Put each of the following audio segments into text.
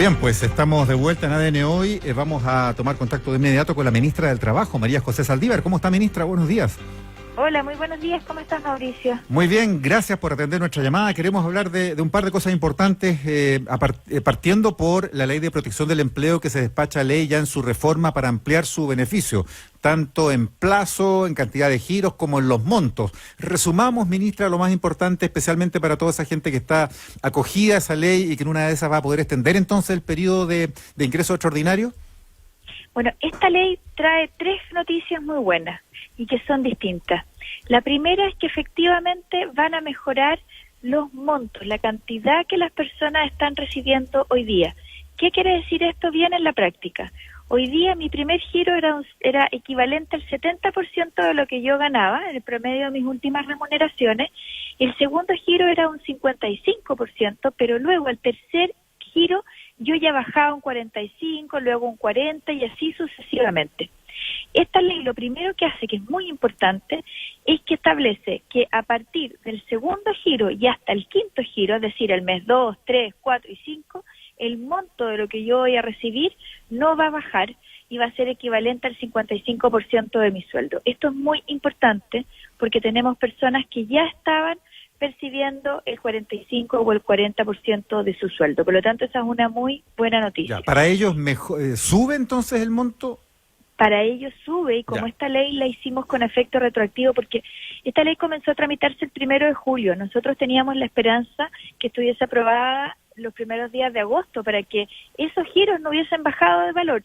Bien, pues estamos de vuelta en ADN Hoy. Vamos a tomar contacto de inmediato con la ministra del Trabajo, María José Saldívar. ¿Cómo está, ministra? Buenos días. Hola, muy buenos días. ¿Cómo estás, Mauricio? Muy bien, gracias por atender nuestra llamada. Queremos hablar de un par de cosas importantes, partiendo por la Ley de Protección del Empleo, que se despacha ley ya en su reforma para ampliar su beneficio, tanto en plazo, en cantidad de giros, como en los montos. Resumamos, ministra, lo más importante, especialmente para toda esa gente que está acogida a esa ley y que en una de esas va a poder extender entonces el periodo de ingreso extraordinario. Bueno, esta ley trae tres noticias muy buenas y que son distintas. La primera es que efectivamente van a mejorar los montos, la cantidad que las personas están recibiendo hoy día. ¿Qué quiere decir esto bien en la práctica? Hoy día mi primer giro era equivalente al 70% de lo que yo ganaba en el promedio de mis últimas remuneraciones. El segundo giro era un 55%, pero luego el tercer giro yo ya bajaba un 45%, luego un 40% y así sucesivamente. Esta ley lo primero que hace, que es muy importante, es que establece que a partir del segundo giro y hasta el quinto giro, es decir, el mes 2, 3, 4 y 5, el monto de lo que yo voy a recibir no va a bajar y va a ser equivalente al 55% de mi sueldo. Esto es muy importante porque tenemos personas que ya estaban percibiendo el 45 o el 40% de su sueldo. Por lo tanto, esa es una muy buena noticia. Ya, ¿para ellos sube entonces el monto? Para ellos sube, y como esta ley la hicimos con efecto retroactivo, porque esta ley comenzó a tramitarse el 1 de julio. Nosotros teníamos la esperanza que estuviese aprobada los primeros días de agosto para que esos giros no hubiesen bajado de valor.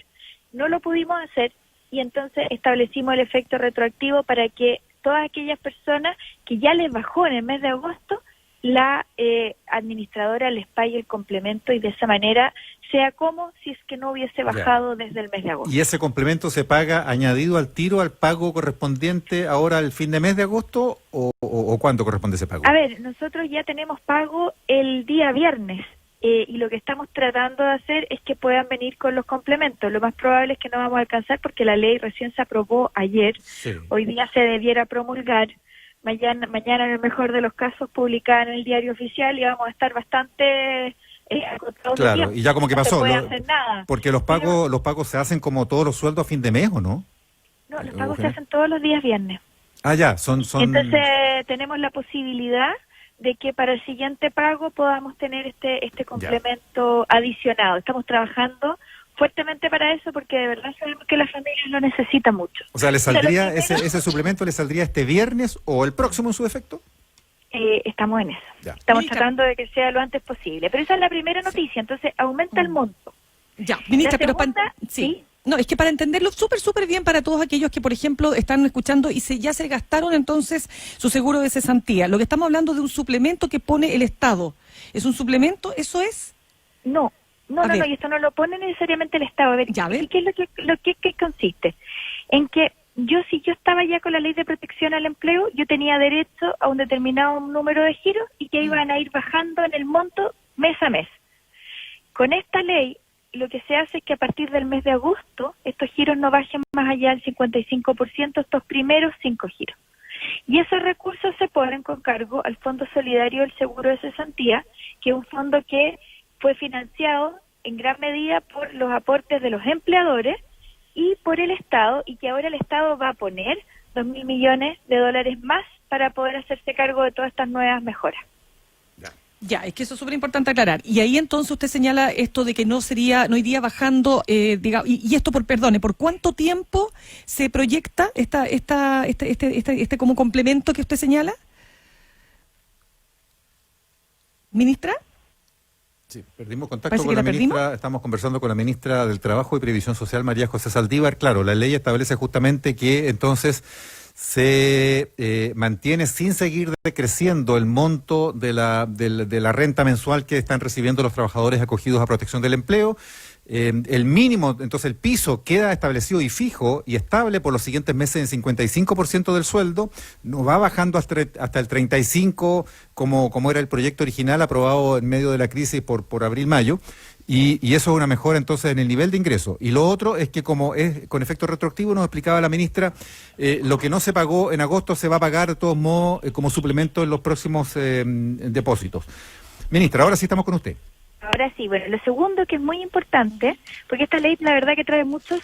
No lo pudimos hacer y entonces establecimos el efecto retroactivo para que todas aquellas personas que ya les bajó en el mes de agosto, la administradora les pague el complemento y de esa manera sea como si es que no hubiese bajado desde el mes de agosto. ¿Y ese complemento se paga añadido al tiro al pago correspondiente ahora al fin de mes de agosto o cuándo corresponde ese pago? A ver, nosotros ya tenemos pago el día viernes y lo que estamos tratando de hacer es que puedan venir con los complementos. Lo más probable es que no vamos a alcanzar porque la ley recién se aprobó ayer. Sí. Hoy día se debiera promulgar. Mañana en el mejor de los casos publicada en el diario oficial y vamos a estar bastante acotados. Claro, y ya como que pasó, no se puede hacer nada. Porque los pagos se hacen como todos los sueldos a fin de mes, ¿o no? No, los pagos se hacen todos los días viernes. Ah, ya, son... Entonces tenemos la posibilidad de que para el siguiente pago podamos tener este complemento adicionado. Estamos trabajando fuertemente para eso porque de verdad sabemos que las familias lo necesitan mucho. O sea, ¿le saldría ese suplemento le saldría este viernes o el próximo en su defecto? Estamos en eso. Ya. Estamos tratando de que sea lo antes posible. Pero esa es la primera noticia, entonces aumenta el monto. Ya, ministra, pero sí. No, es que para entenderlo súper bien para todos aquellos que, por ejemplo, están escuchando y ya se gastaron entonces su seguro de cesantía. Lo que estamos hablando de un suplemento que pone el Estado. ¿Es un suplemento? ¿Eso es? No, y esto no lo pone necesariamente el Estado. A ver, ¿qué es lo que consiste? En que si yo estaba ya con la ley de protección al empleo, yo tenía derecho a un determinado número de giros y que iban a ir bajando en el monto mes a mes. Con esta ley, lo que se hace es que a partir del mes de agosto, estos giros no bajen más allá del 55%, estos primeros 5 giros. Y esos recursos se ponen con cargo al Fondo Solidario del Seguro de Cesantía, que es un fondo que fue financiado en gran medida por los aportes de los empleadores y por el Estado, y que ahora el Estado va a poner $2.000 millones más para poder hacerse cargo de todas estas nuevas mejoras. Ya, es que eso es súper importante aclarar. Y ahí entonces usted señala esto de que no iría bajando, y esto ¿por cuánto tiempo se proyecta este como complemento que usted señala? ¿Ministra? Sí, perdimos contacto con la ministra. Estamos conversando con la ministra del Trabajo y Previsión Social, María José Saldívar. Claro, la ley establece justamente que entonces se mantiene sin seguir decreciendo el monto de la renta mensual que están recibiendo los trabajadores acogidos a protección del empleo. El mínimo, entonces el piso queda establecido y fijo y estable por los siguientes meses en 55% del sueldo, no va bajando hasta el 35% como era el proyecto original aprobado en medio de la crisis por abril-mayo, y eso es una mejora entonces en el nivel de ingreso. Y lo otro es que como es con efecto retroactivo, nos explicaba la ministra, lo que no se pagó en agosto se va a pagar de todos modos como suplemento en los próximos depósitos. Ministra, ahora sí estamos con usted. Ahora sí, bueno, lo segundo que es muy importante, porque esta ley la verdad que trae muchas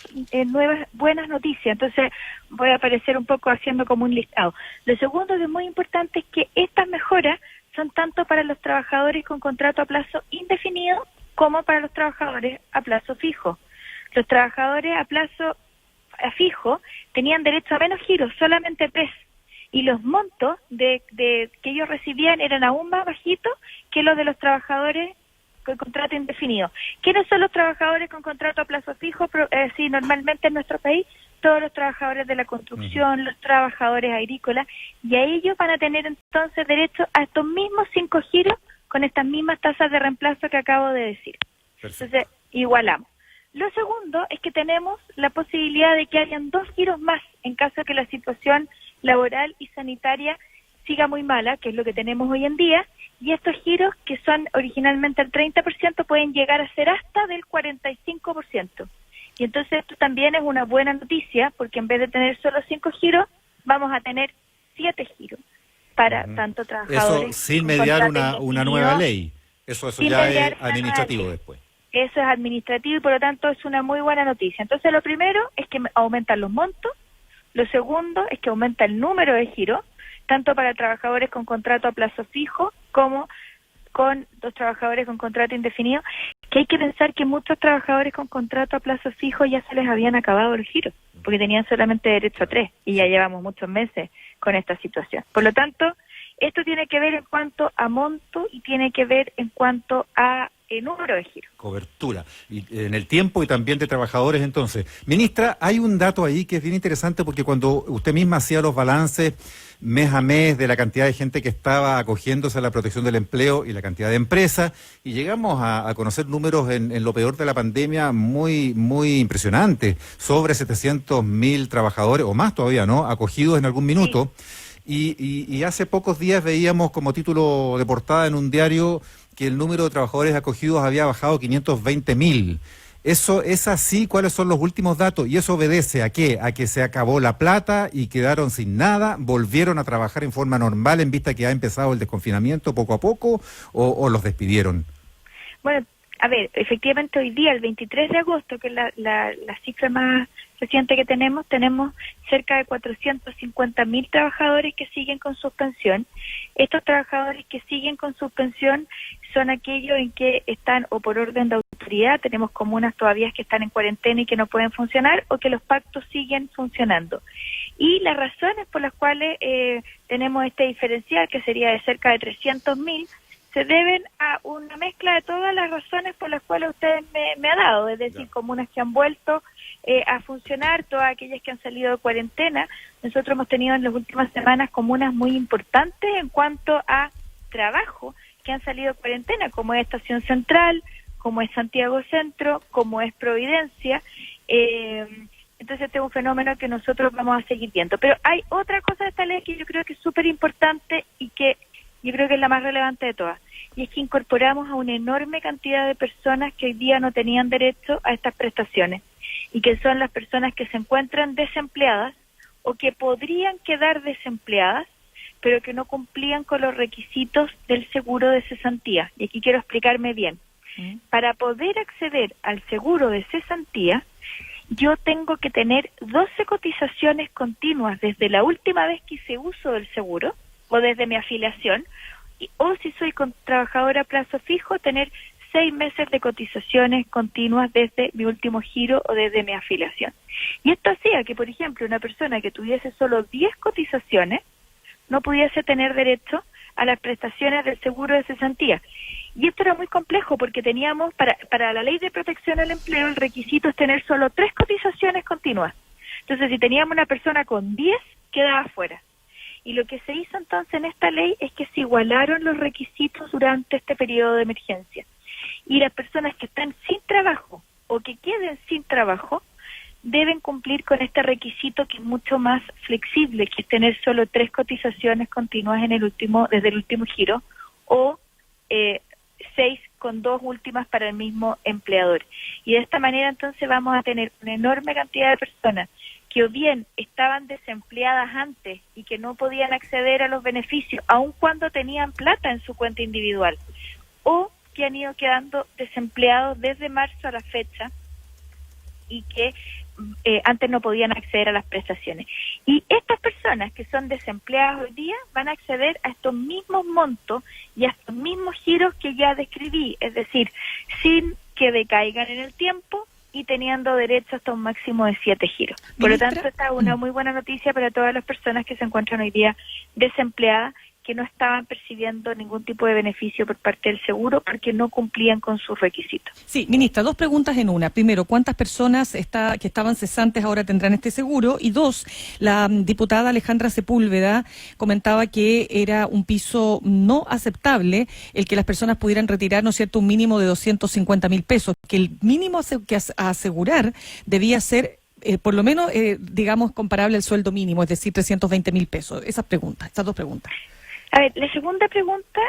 buenas noticias, entonces voy a aparecer un poco haciendo como un listado. Lo segundo que es muy importante es que estas mejoras son tanto para los trabajadores con contrato a plazo indefinido como para los trabajadores a plazo fijo. Los trabajadores a plazo fijo tenían derecho a menos giros, solamente 3. Y los montos de que ellos recibían eran aún más bajitos que los de los trabajadores con contrato indefinido. ¿Quiénes son los trabajadores con contrato a plazo fijo? Sí, normalmente en nuestro país, todos los trabajadores de la construcción, los trabajadores agrícolas, y a ellos van a tener entonces derecho a estos mismos 5 giros con estas mismas tasas de reemplazo que acabo de decir. Perfecto. Entonces, igualamos. Lo segundo es que tenemos la posibilidad de que hayan 2 giros más en caso de que la situación laboral y sanitaria siga muy mala, que es lo que tenemos hoy en día, y estos giros, que son originalmente el 30%, pueden llegar a ser hasta del 45%. Y entonces esto también es una buena noticia, porque en vez de tener solo 5 giros, vamos a tener 7 giros para tanto trabajadores. Eso sin mediar una nueva ley. Eso ya es administrativo después. Eso es administrativo y por lo tanto es una muy buena noticia. Entonces lo primero es que aumentan los montos, lo segundo es que aumenta el número de giros, tanto para trabajadores con contrato a plazo fijo como con los trabajadores con contrato indefinido, que hay que pensar que muchos trabajadores con contrato a plazo fijo ya se les habían acabado los giros, porque tenían solamente derecho a 3 y ya llevamos muchos meses con esta situación. Por lo tanto, esto tiene que ver en cuanto a monto y tiene que ver en cuanto a número de giros. Cobertura. Y en el tiempo y también de trabajadores, entonces. Ministra, hay un dato ahí que es bien interesante porque cuando usted misma hacía los balances mes a mes de la cantidad de gente que estaba acogiéndose a la protección del empleo y la cantidad de empresas, y llegamos a conocer números en lo peor de la pandemia muy, muy impresionantes, sobre 700.000 trabajadores, o más todavía, ¿no?, acogidos en algún minuto. Sí. Y hace pocos días veíamos como título de portada en un diario que el número de trabajadores acogidos había bajado 520.000. ¿Eso es así? ¿Cuáles son los últimos datos? ¿Y eso obedece a qué? ¿A que se acabó la plata y quedaron sin nada? ¿Volvieron a trabajar en forma normal en vista que ha empezado el desconfinamiento poco a poco? ¿O los despidieron? Bueno, a ver, efectivamente hoy día, el 23 de agosto, que es la cifra más reciente que tenemos cerca de 450.000 trabajadores que siguen con suspensión. Estos trabajadores que siguen con suspensión son aquellos en que están o por orden de autoridad, tenemos comunas todavía que están en cuarentena y que no pueden funcionar, o que los pactos siguen funcionando. Y las razones por las cuales tenemos este diferencial, que sería de cerca de 300.000, se deben a una mezcla de todas las razones por las cuales usted me ha dado, es decir, comunas que han vuelto a funcionar, todas aquellas que han salido de cuarentena. Nosotros hemos tenido en las últimas semanas comunas muy importantes en cuanto a trabajo que han salido de cuarentena, como es Estación Central, como es Santiago Centro, como es Providencia. Entonces este es un fenómeno que nosotros vamos a seguir viendo. Pero hay otra cosa de esta ley que yo creo que es súper importante y que yo creo que es la más relevante de todas, y es que incorporamos a una enorme cantidad de personas que hoy día no tenían derecho a estas prestaciones, y que son las personas que se encuentran desempleadas o que podrían quedar desempleadas, pero que no cumplían con los requisitos del seguro de cesantía. Y aquí quiero explicarme bien. Para poder acceder al seguro de cesantía, yo tengo que tener 12 cotizaciones continuas desde la última vez que hice uso del seguro, o desde mi afiliación, o si soy trabajadora a plazo fijo, tener 6 meses de cotizaciones continuas desde mi último giro o desde mi afiliación. Y esto hacía que, por ejemplo, una persona que tuviese solo 10 cotizaciones no pudiese tener derecho a las prestaciones del seguro de cesantía. Y esto era muy complejo porque teníamos, para la ley de protección al empleo, el requisito es tener solo 3 cotizaciones continuas. Entonces, si teníamos una persona con 10, quedaba fuera. Y lo que se hizo entonces en esta ley es que se igualaron los requisitos durante este periodo de emergencia. Y las personas que están sin trabajo o que queden sin trabajo deben cumplir con este requisito, que es mucho más flexible, que es tener solo 3 cotizaciones continuas desde el último giro, o 6 con 2 últimas para el mismo empleador. Y de esta manera entonces vamos a tener una enorme cantidad de personas que o bien estaban desempleadas antes y que no podían acceder a los beneficios, aun cuando tenían plata en su cuenta individual, o que han ido quedando desempleados desde marzo a la fecha y que antes no podían acceder a las prestaciones. Y estas personas que son desempleadas hoy día van a acceder a estos mismos montos y a estos mismos giros que ya describí, es decir, sin que decaigan en el tiempo y teniendo derecho hasta un máximo de 7 giros. Por lo tanto, esta es una muy buena noticia para todas las personas que se encuentran hoy día desempleadas, que no estaban percibiendo ningún tipo de beneficio por parte del seguro porque no cumplían con sus requisitos. Sí, ministra, 2 preguntas en una. Primero, ¿cuántas personas que estaban cesantes ahora tendrán este seguro? Y 2, la diputada Alejandra Sepúlveda comentaba que era un piso no aceptable el que las personas pudieran retirar, ¿no es cierto?, un mínimo de 250.000 pesos, que el mínimo que asegurar debía ser por lo menos, digamos, comparable al sueldo mínimo, es decir, 320.000 pesos. Esas 2 preguntas. A ver, la segunda pregunta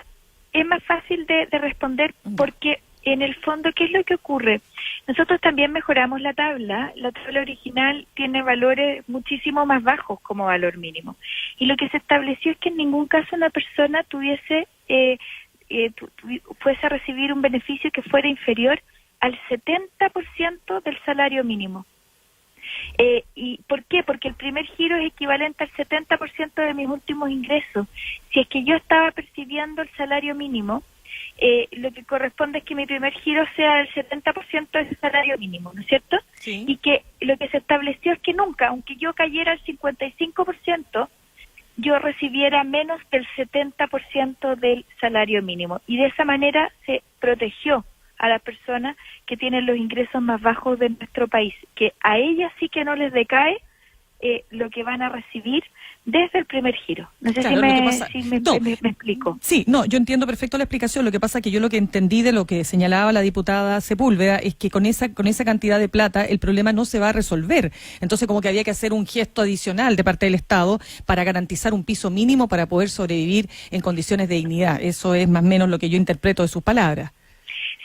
es más fácil de responder porque en el fondo, ¿qué es lo que ocurre? Nosotros también mejoramos la tabla original tiene valores muchísimo más bajos como valor mínimo. Y lo que se estableció es que en ningún caso una persona fuese a recibir un beneficio que fuera inferior al 70% del salario mínimo. ¿Y por qué? Porque el primer giro es equivalente al 70% de mis últimos ingresos. Si es que yo estaba percibiendo el salario mínimo, lo que corresponde es que mi primer giro sea el 70% de ese salario mínimo, ¿no es cierto? Sí. Y que lo que se estableció es que nunca, aunque yo cayera al 55%, yo recibiera menos del 70% del salario mínimo. Y de esa manera se protegió a las personas que tienen los ingresos más bajos de nuestro país, que a ellas sí que no les decae lo que van a recibir desde el primer giro. No sé claro, si me explico. Sí, no, yo entiendo perfecto la explicación. Lo que pasa es que yo lo que entendí de lo que señalaba la diputada Sepúlveda es que con esa cantidad de plata el problema no se va a resolver. Entonces como que había que hacer un gesto adicional de parte del Estado para garantizar un piso mínimo para poder sobrevivir en condiciones de dignidad. Eso es más o menos lo que yo interpreto de sus palabras.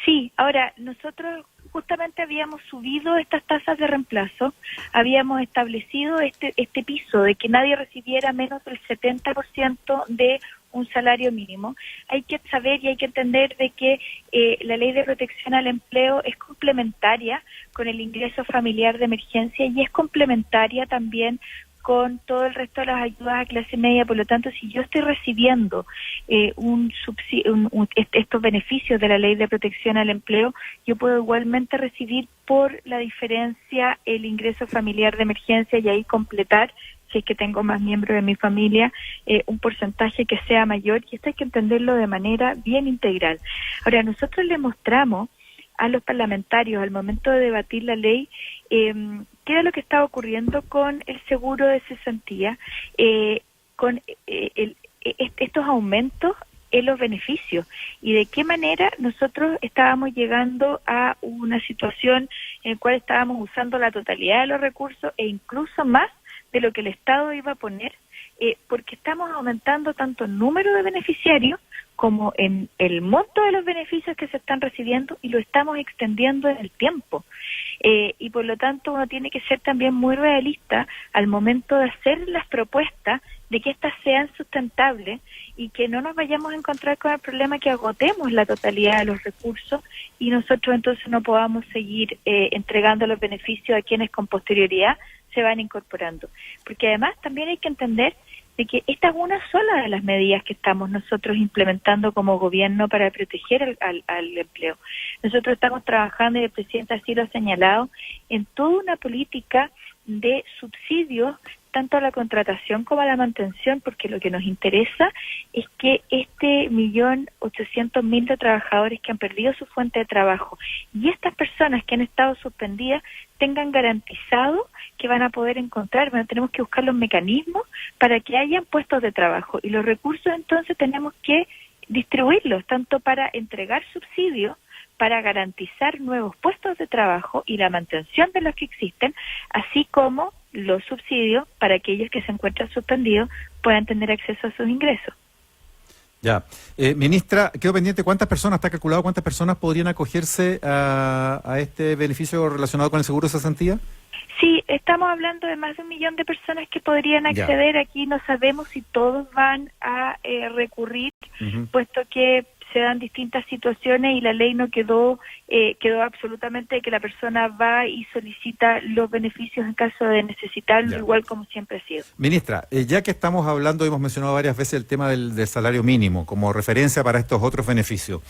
Sí, ahora, nosotros justamente habíamos subido estas tasas de reemplazo, habíamos establecido este piso de que nadie recibiera menos del 70% de un salario mínimo. Hay que saber y hay que entender de que la Ley de Protección al Empleo es complementaria con el ingreso familiar de emergencia y es complementaria también con todo el resto de las ayudas a clase media. Por lo tanto, si yo estoy recibiendo estos beneficios de la Ley de Protección al Empleo, yo puedo igualmente recibir por la diferencia el ingreso familiar de emergencia y ahí completar, si es que tengo más miembros de mi familia, un porcentaje que sea mayor, y esto hay que entenderlo de manera bien integral. Ahora, nosotros le mostramos a los parlamentarios al momento de debatir la ley qué era lo que estaba ocurriendo con el seguro de cesantía, con estos aumentos en los beneficios y de qué manera nosotros estábamos llegando a una situación en la cual estábamos usando la totalidad de los recursos e incluso más de lo que el Estado iba a poner, porque estamos aumentando tanto el número de beneficiarios como en el monto de los beneficios que se están recibiendo y lo estamos extendiendo en el tiempo. Y por lo tanto uno tiene que ser también muy realista al momento de hacer las propuestas de que éstas sean sustentables y que no nos vayamos a encontrar con el problema que agotemos la totalidad de los recursos y nosotros entonces no podamos seguir entregando los beneficios a quienes con posterioridad se van incorporando. Porque además también hay que entender de que esta es una sola de las medidas que estamos nosotros implementando como gobierno para proteger al empleo. Nosotros estamos trabajando, y el presidente así lo ha señalado, en toda una política de subsidios, tanto a la contratación como a la mantención, porque lo que nos interesa es que 1.800.000 de trabajadores que han perdido su fuente de trabajo y estas personas que han estado suspendidas tengan garantizado que van a poder encontrar. Bueno, tenemos que buscar los mecanismos para que hayan puestos de trabajo y los recursos entonces tenemos que distribuirlos tanto para entregar subsidios, para garantizar nuevos puestos de trabajo y la mantención de los que existen, así como los subsidios para aquellos que se encuentran suspendidos puedan tener acceso a sus ingresos. Ya. Ministra, quedo pendiente, ¿cuántas personas, está calculado, cuántas personas podrían acogerse a este beneficio relacionado con el seguro de cesantía? Sí, estamos hablando de más de 1 millón de personas que podrían acceder. Aquí no sabemos si todos van a recurrir, puesto que se dan distintas situaciones y la ley no quedó absolutamente de que la persona va y solicita los beneficios en caso de necesitarlo, igual como siempre ha sido. Ministra, ya que estamos hablando, hemos mencionado varias veces el tema del salario mínimo como referencia para estos otros beneficios.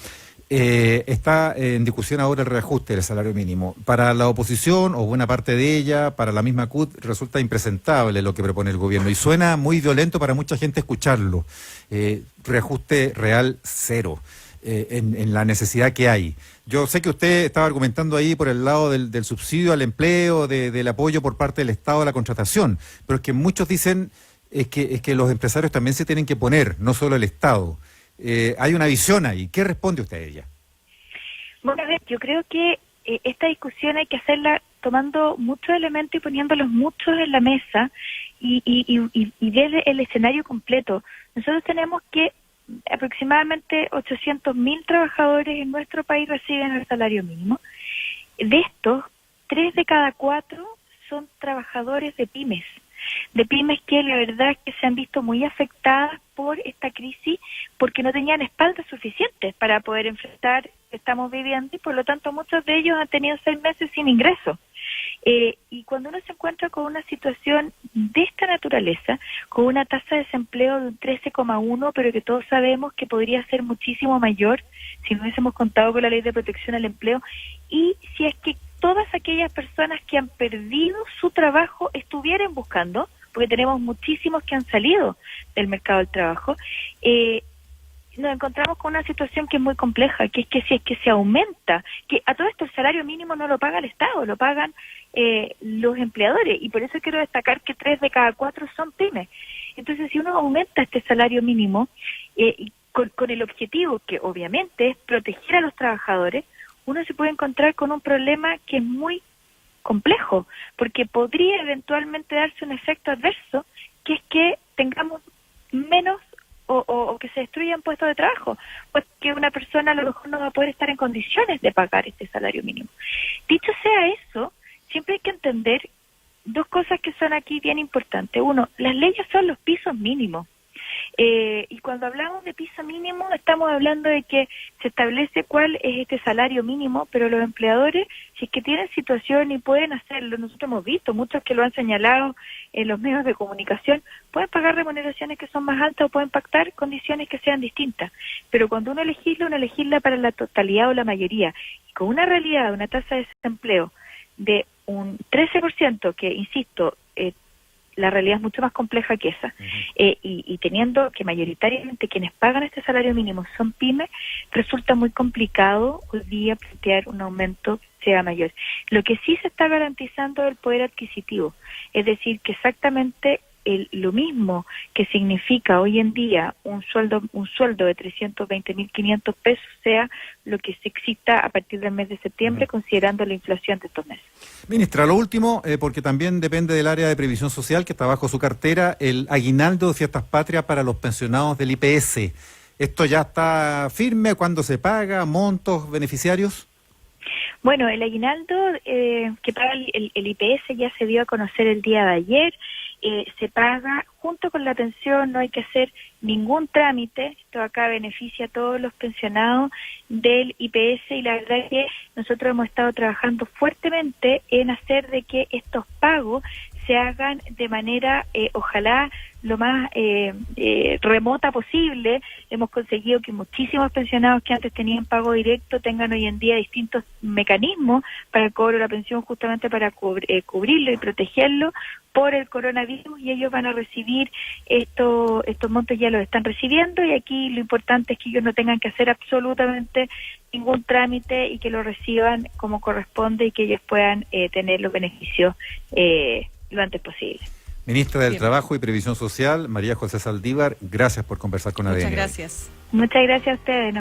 Está en discusión ahora el reajuste del salario mínimo. Para la oposición, o buena parte de ella, para la misma CUT, resulta impresentable lo que propone el gobierno y suena muy violento para mucha gente escucharlo. Reajuste real cero, en la necesidad que hay. Yo sé que usted estaba argumentando ahí por el lado del subsidio al empleo, del apoyo por parte del Estado a la contratación, pero es que muchos dicen es que los empresarios también se tienen que poner, no solo el Estado. Hay una visión ahí. ¿Qué responde usted a ella? Bueno, a ver, yo creo que esta discusión hay que hacerla tomando muchos elementos y poniéndolos muchos en la mesa y desde el escenario completo. Nosotros tenemos que aproximadamente 800.000 trabajadores en nuestro país reciben el salario mínimo. De estos, 3 de cada 4 son trabajadores de pymes que la verdad es que se han visto muy afectadas por esta crisis porque no tenían espaldas suficientes para poder enfrentar lo que estamos viviendo y por lo tanto muchos de ellos han tenido 6 meses sin ingresos. Y cuando uno se encuentra con una situación de esta naturaleza, con una tasa de desempleo de un 13,1, pero que todos sabemos que podría ser muchísimo mayor si no hubiésemos contado con la Ley de Protección al Empleo, y si es que todas aquellas personas que han perdido su trabajo estuvieran buscando, porque tenemos muchísimos que han salido del mercado del trabajo, nos encontramos con una situación que es muy compleja, que es que si es que se aumenta, que a todo esto el salario mínimo no lo paga el Estado, lo pagan los empleadores, y por eso quiero destacar que 3 de cada 4 son pymes. Entonces, si uno aumenta este salario mínimo, con el objetivo, que obviamente es proteger a los trabajadores, uno se puede encontrar con un problema que es muy complejo, porque podría eventualmente darse un efecto adverso, que es que tengamos menos o que se destruyan puestos de trabajo, pues que una persona a lo mejor no va a poder estar en condiciones de pagar este salario mínimo. Dicho sea eso, siempre hay que entender 2 cosas que son aquí bien importantes. Uno, las leyes son los pisos mínimos. Y cuando hablamos de piso mínimo, estamos hablando de que se establece cuál es este salario mínimo, pero los empleadores, si es que tienen situación y pueden hacerlo, nosotros hemos visto, muchos que lo han señalado en los medios de comunicación, pueden pagar remuneraciones que son más altas o pueden pactar condiciones que sean distintas. Pero cuando uno legisla para la totalidad o la mayoría, y con una realidad, una tasa de desempleo de un 13%, que, insisto, la realidad es mucho más compleja que esa, y teniendo que mayoritariamente quienes pagan este salario mínimo son pymes, resulta muy complicado hoy día plantear un aumento que sea mayor. Lo que sí se está garantizando es el poder adquisitivo, es decir, que exactamente lo mismo que significa hoy en día un sueldo de 320.500 pesos sea lo que se exista a partir del mes de septiembre, considerando la inflación de estos meses. Ministra, lo último, porque también depende del área de previsión social que está bajo su cartera, el aguinaldo de fiestas patrias para los pensionados del IPS. ¿Esto ya está firme? ¿Cuándo se paga? ¿Montos? ¿Beneficiarios? Bueno, el aguinaldo que paga el IPS ya se dio a conocer el día de ayer. Se paga junto con la pensión, no hay que hacer ningún trámite. Esto acá beneficia a todos los pensionados del IPS y la verdad es que nosotros hemos estado trabajando fuertemente en hacer de que estos pagos se hagan de manera, ojalá, lo más remota posible. Hemos conseguido que muchísimos pensionados que antes tenían pago directo tengan hoy en día distintos mecanismos para el cobro de la pensión, justamente para cubrirlo y protegerlo por el coronavirus, y ellos van a recibir estos montos, ya los están recibiendo, y aquí lo importante es que ellos no tengan que hacer absolutamente ningún trámite y que lo reciban como corresponde y que ellos puedan tener los beneficios lo antes posible. Ministra del Trabajo y Previsión Social, María José Saldívar, gracias por conversar con ADN. Muchas gracias. Muchas gracias a ustedes.